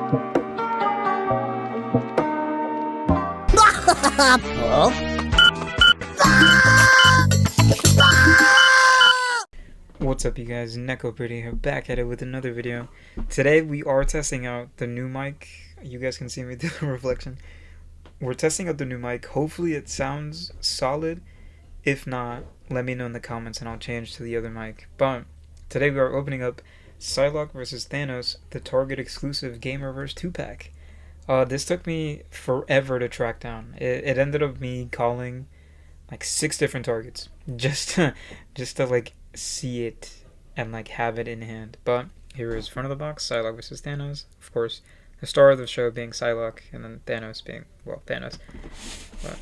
What's up, you guys? Neko Pretty here, back at it with another video. Today we are testing out the new mic. You guys can see me through the reflection. We're testing out the new mic. Hopefully it sounds solid. If not, let me know in the comments and I'll change to the other mic. But today we are opening up Psylock vs Thanos, the Target exclusive Gamerverse 2-pack. This took me forever to track down. It ended up me calling like 6 different targets just to like see it and like have it in hand. But here is front of the box: Psylock vs Thanos. Of course, the star of the show being Psylock, and then Thanos being, well, Thanos. But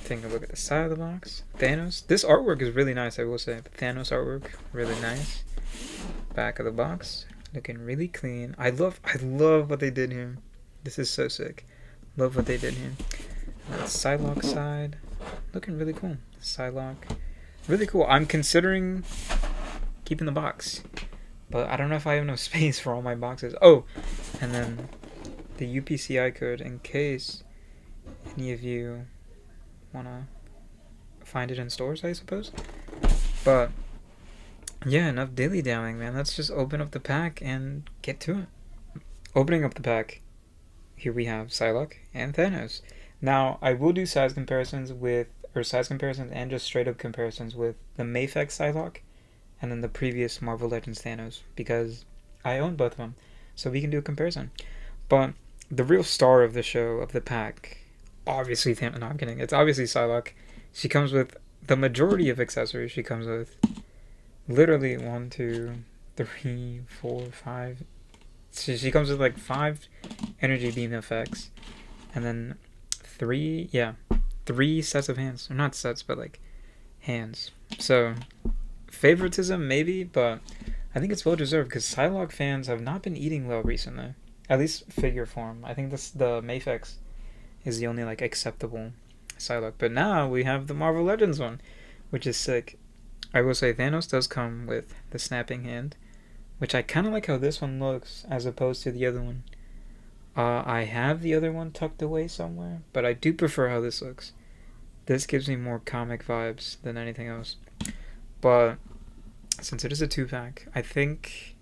taking a look at the side of the box, Thanos. This artwork is really nice, I will say. The Thanos artwork, really nice. Back of the box, looking really clean. I love what they did here. This is so sick. Love what they did here. And the Psylock side, looking really cool. Psylock, really cool. I'm considering keeping the box, but I don't know if I have enough space for all my boxes. Oh, and then the UPCI code in case any of you wanna find it in stores, I suppose. But yeah, enough dilly-dallying, man. Let's just open up the pack and get to it. Opening up the pack, here we have Psylock and Thanos. Now, I will do size comparisons and just straight up comparisons with the Mayfex Psylock and then the previous Marvel Legends Thanos, because I own both of them, so we can do a comparison. But the real star of the show, of the pack, obviously Thanos. No, I'm kidding. It's obviously Psylock. She comes with the majority of accessories. She comes with literally 1, 2, 3, 4, 5. She comes with like 5 energy beam effects, and then 3 sets of hands. Or not sets, but like hands. So favoritism maybe, but I think it's well deserved because Psylock fans have not been eating well recently. At least figure form. I think the Mayfex is the only like acceptable Psylock. But now we have the Marvel Legends one, which is sick. I will say Thanos does come with the snapping hand, which I kind of like how this one looks as opposed to the other one. I have the other one tucked away somewhere, but I do prefer how this looks. This gives me more comic vibes than anything else. But since it is a 2-pack, I think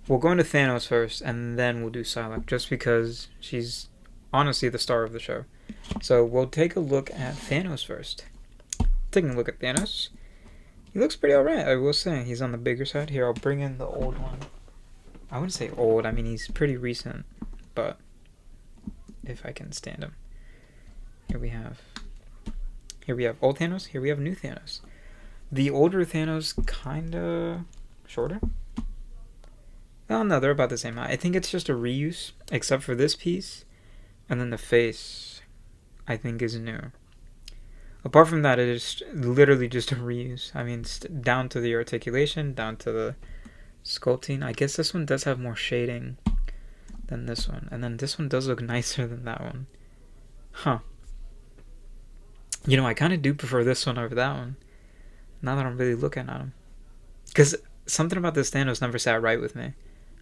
we'll go into Thanos first, and then we'll do Psylocke, just because she's honestly the star of the show. So we'll take a look at Thanos first. Taking a look at Thanos. He looks pretty alright, I will say. He's on the bigger side. Here, I'll bring in the old one. I wouldn't say old, I mean he's pretty recent, but if I can stand him. Here we have old Thanos, here we have new Thanos. The older Thanos kinda shorter. Oh no, they're about the same height. I think it's just a reuse, except for this piece, and then the face I think is new. Apart from that, it is literally just a reuse. I mean, down to the articulation, down to the sculpting. I guess this one does have more shading than this one. And then this one does look nicer than that one. Huh. You know, I kind of do prefer this one over that one, now that I'm really looking at him. Because something about this Thanos never sat right with me.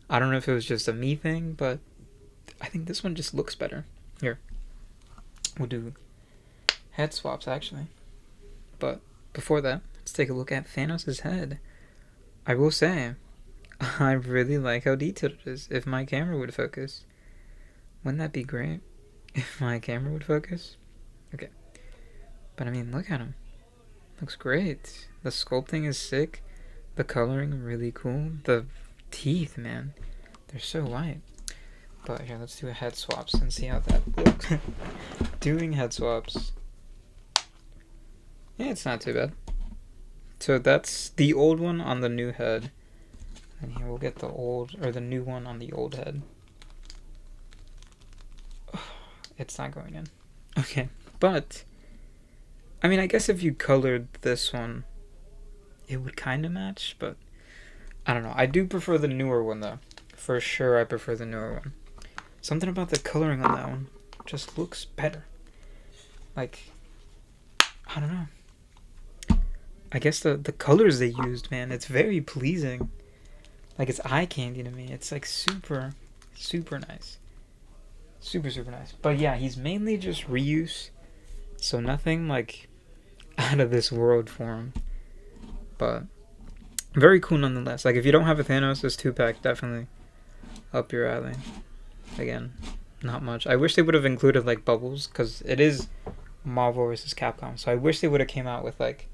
I don't know if it was just a me thing, but I think this one just looks better. Here. We'll do head swaps, actually. But before that, let's take a look at Thanos' head. I will say, I really like how detailed it is. If my camera would focus. Wouldn't that be great? If my camera would focus? Okay. But I mean, look at him. Looks great. The sculpting is sick. The coloring, really cool. The teeth, man. They're so white. But here, let's do a head swaps and see how that looks. Doing head swaps. Yeah, it's not too bad. So that's the old one on the new head. And here we'll get the new one on the old head. It's not going in. Okay, but I mean, I guess if you colored this one, it would kind of match, but I don't know. I do prefer the newer one, though. For sure, I prefer the newer one. Something about the coloring on that one just looks better. Like, I don't know. I guess the colors they used, man, it's very pleasing. Like, it's eye candy to me. It's like super, super nice. Super, super nice. But yeah, he's mainly just reuse, so nothing like out of this world for him. But very cool nonetheless. Like if you don't have a Thanos, this 2-pack definitely up your alley. Again, not much. I wish they would have included like bubbles, because it is Marvel versus Capcom. So I wish they would have came out with like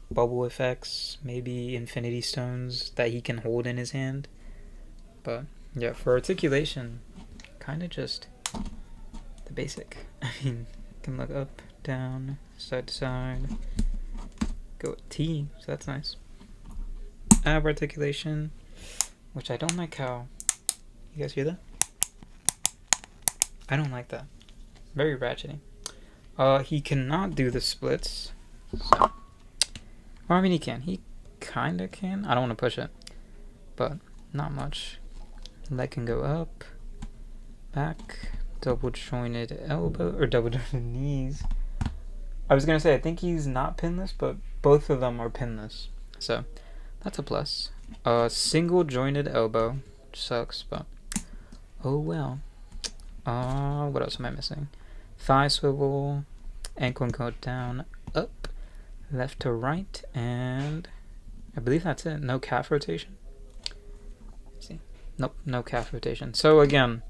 bubble effects, maybe Infinity Stones that he can hold in his hand. But yeah, for articulation, kind of just the basic. I mean, you can look up, down, side to side, go with T, so that's nice. Ab articulation, which I don't like how, you guys hear that? I don't like that. Very ratchety. He cannot do the splits. So. Or I mean he can. He kinda can. I don't want to push it. But not much. Leg can go up. Back. Double jointed elbow. Or double jointed knees. I was gonna say I think he's not pinless, but both of them are pinless. So that's a plus. Single jointed elbow. Which sucks, but oh well. What else am I missing? Thigh swivel, ankle and go down, up, left to right, and I believe that's it. No calf rotation. Let's see. Nope, no calf rotation. So again,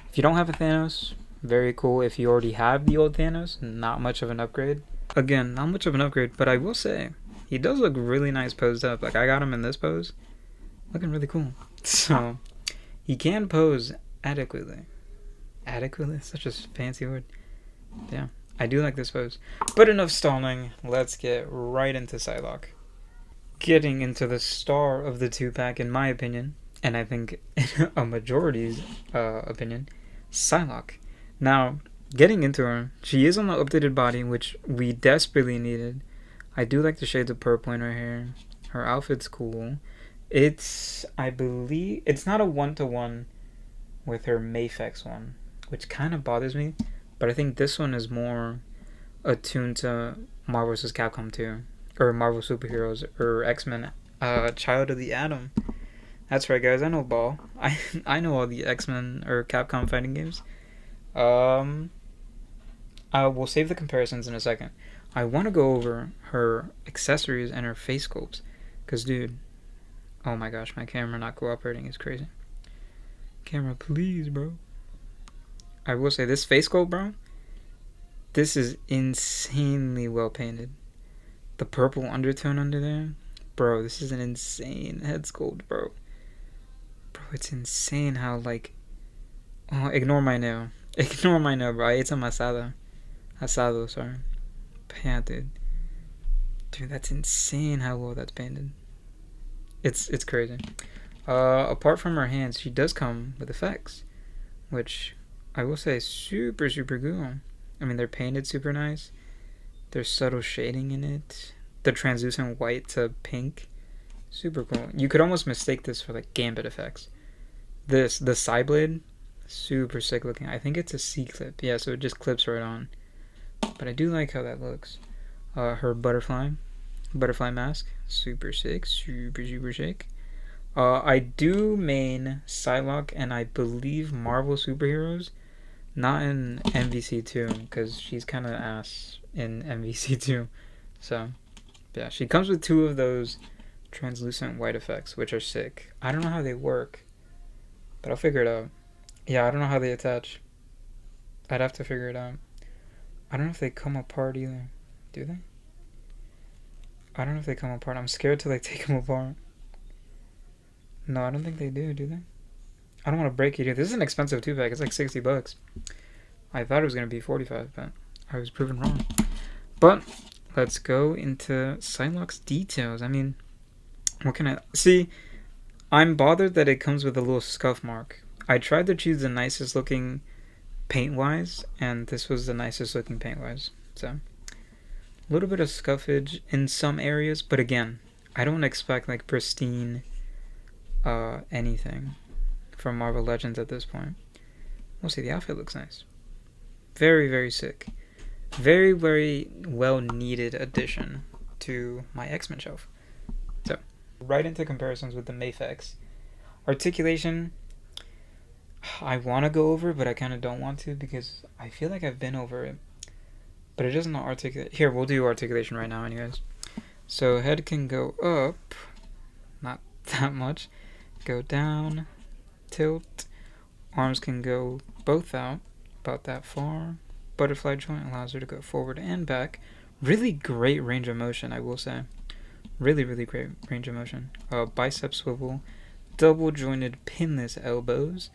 if you don't have a Thanos, very cool. If you already have the old Thanos, not much of an upgrade. Again, not much of an upgrade, but I will say, he does look really nice posed up. Like I got him in this pose, looking really cool. So, he can pose adequately. Adequately? Such a fancy word. Yeah, I do like this pose. But enough stalling. Let's get right into Psylock. Getting into the star of the 2-pack, in my opinion, and I think a majority's opinion, Psylock. Now, getting into her, she is on the updated body, which we desperately needed. I do like the shades of purple in her hair. Her outfit's cool. It's, I believe, it's not a 1-to-1 with her Mafex one, which kind of bothers me, but I think this one is more attuned to Marvel vs. Capcom 2, or Marvel Superheroes, or X-Men, Child of the Atom. That's right, guys, I know ball. I know all the X-Men or Capcom fighting games. We'll save the comparisons in a second. I want to go over her accessories and her face sculpts, because, dude, oh my gosh, my camera not cooperating is crazy. Camera, please, bro. I will say, this face sculpt, bro, this is insanely well painted. The purple undertone under there, bro, this is an insane head sculpt, bro. Bro, it's insane how, like, oh, ignore my nail. Ignore my nail, bro. It's a masada. Asado, sorry. But yeah, dude. Dude, that's insane how well that's painted. It's crazy. Apart from her hands, she does come with effects, which I will say super, super cool. I mean, they're painted super nice. There's subtle shading in it. The translucent white to pink. Super cool. You could almost mistake this for like Gambit effects. The side blade, super sick looking. I think it's a C-clip. Yeah, so it just clips right on. But I do like how that looks. Her butterfly mask, super sick. Super, super sick. I do main Psylock and I believe Marvel Superheroes, not in MVC2, because she's kind of ass in MVC2. So, yeah, she comes with 2 of those translucent white effects, which are sick. I don't know how they work, but I'll figure it out. Yeah, I don't know how they attach. I'd have to figure it out. I don't know if they come apart either. Do they? I don't know if they come apart. I'm scared to like take them apart. No, I don't think they do they? I don't want to break it either. This is an expensive 2-pack. It's like $60. I thought it was going to be 45, but I was proven wrong. But let's go into Psylock's details. I mean, what can I... See, I'm bothered that it comes with a little scuff mark. I tried to choose the nicest looking paint-wise, and this was the nicest looking paint-wise. So, a little bit of scuffage in some areas, but again, I don't expect like pristine anything from Marvel Legends at this point. We'll see, the outfit looks nice. Very, very sick. Very, very well needed addition to my X-Men shelf. So, right into comparisons with the Mafex. Articulation, I want to go over, but I kind of don't want to because I feel like I've been over it. But it doesn't articulate. Here, we'll do articulation right now, anyways. So head can go up, not that much. Go down, tilt. Arms can go both out, about that far. Butterfly joint allows her to go forward and back. Really great range of motion, I will say. Really, really great range of motion. Bicep swivel, double jointed pinless elbows,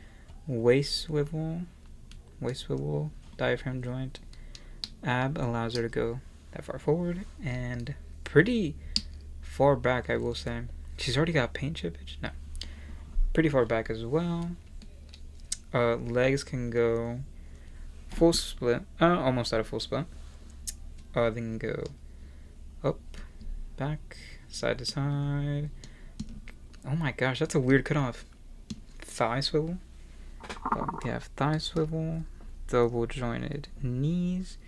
waist swivel, diaphragm joint. Ab allows her to go that far forward and pretty far back, I will say. She's already got paint chippage? No. Pretty far back as well. Legs can go full split. Almost at a full split. They can go up, back, side to side. Oh my gosh, that's a weird cutoff. Thigh swivel. We have thigh swivel, double jointed knees,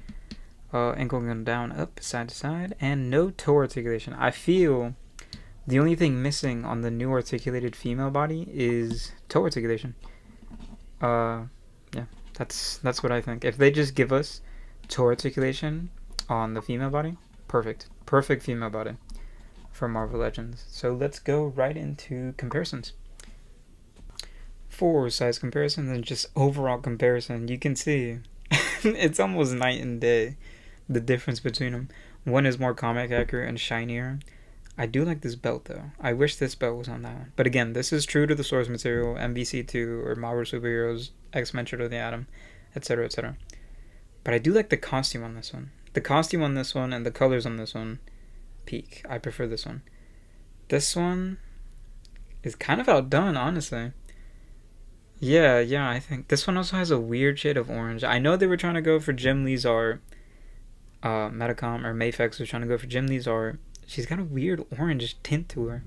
ankle going down, up, side to side, and no toe articulation. I feel the only thing missing on the new articulated female body is toe articulation. Yeah, that's what I think. If they just give us toe articulation on the female body, perfect female body for Marvel Legends. So let's go right into comparisons. For size comparison and just overall comparison, you can see it's almost night and day, the difference between them. One is more comic accurate and shinier. I do like this belt though. I wish this belt was on that one. But again, this is true to the source material, MVC2 or Marvel Superheroes, X-Men Children of the Atom, etc., etc. But I do like the costume on this one. The costume on this one and the colors on this one, peak. I prefer this one. This one is kind of outdone, honestly. Yeah, I think this one also has a weird shade of orange. I know they were trying to go for Jim Lee's art. Metacom or Mayfex was trying to go for Jim Lee's art. She's got a weird orange tint to her.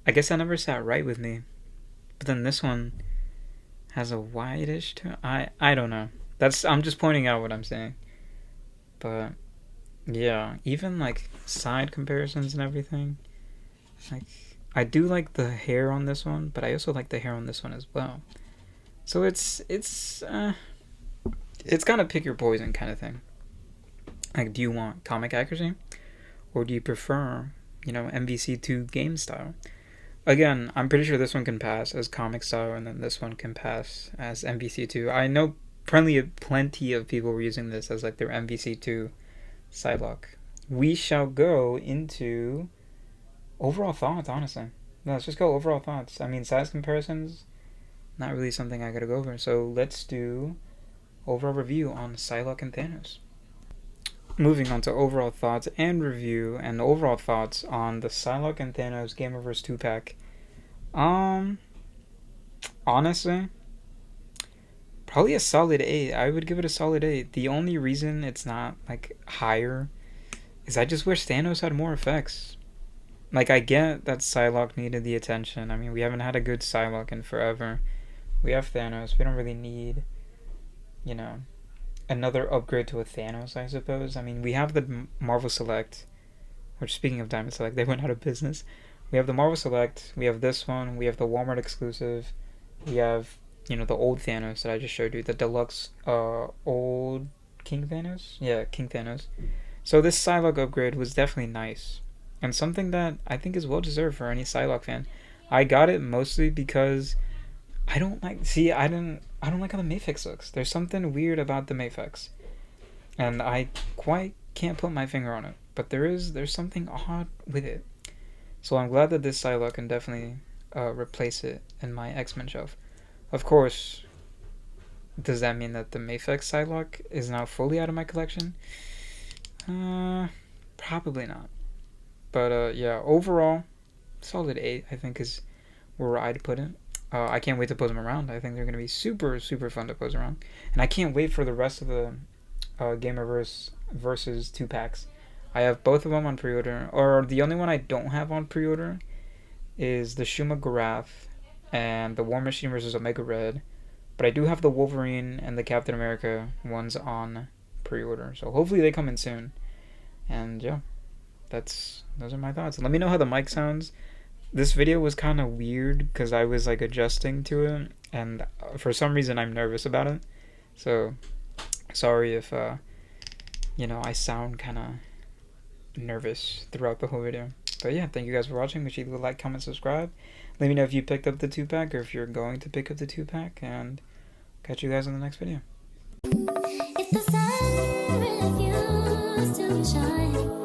I guess that never sat right with me. But then this one has a whitish tone. I don't know. I'm just pointing out what I'm saying. But yeah, even like side comparisons and everything. Like I do like the hair on this one, but I also like the hair on this one as well. So it's kind of pick your poison kind of thing. Like, do you want comic accuracy, or do you prefer, MVC2 game style? Again, I'm pretty sure this one can pass as comic style, and then this one can pass as MVC2. I know plenty of people were using this as like their MVC2 Psylock. We shall go into overall thoughts, honestly. Let's just go overall thoughts. I mean, size comparisons, not really something I gotta go over. So let's do overall review on Psylock and Thanos. Moving on to overall thoughts and review, and overall thoughts on the Psylock and Thanos Gamerverse 2-pack. Honestly, probably a solid 8. I would give it a solid 8. The only reason it's not like higher is I just wish Thanos had more effects. Like, I get that Psylock needed the attention. I mean, we haven't had a good Psylock in forever. We have Thanos. We don't really need, another upgrade to a Thanos, I suppose. I mean, we have the Marvel Select, which, speaking of Diamond Select, they went out of business. We have the Marvel Select. We have this one. We have the Walmart exclusive. We have, the old Thanos that I just showed you. The deluxe, old King Thanos? Yeah, King Thanos. So this Psylock upgrade was definitely nice. And something that I think is well deserved for any Psylock fan. I got it mostly because I don't like how the Mayfex looks. There's something weird about the Mayfex. And I quite can't put my finger on it. But there's something odd with it. So I'm glad that this Psylock can definitely replace it in my X-Men shelf. Of course, does that mean that the Mayfex Psylock is now fully out of my collection? Probably not. But yeah, overall, solid 8, I think, is where I'd put it. I can't wait to pose them around. I think they're going to be super, super fun to pose around. And I can't wait for the rest of the Gamerverse versus 2-packs. I have both of them on pre-order. Or the only one I don't have on pre-order is the Shuma Garaf and the War Machine versus Omega Red. But I do have the Wolverine and the Captain America ones on pre-order. So hopefully they come in soon. And yeah. Those are my thoughts. Let me know how the mic sounds. This video was kind of weird because I was like adjusting to it, and for some reason I'm nervous about it. So sorry if I sound kind of nervous throughout the whole video. But yeah, thank you guys for watching. Make sure you like, comment, subscribe. Let me know if you picked up the 2-pack or if you're going to pick up the 2-pack, and catch you guys in the next video. If the sun refused to shine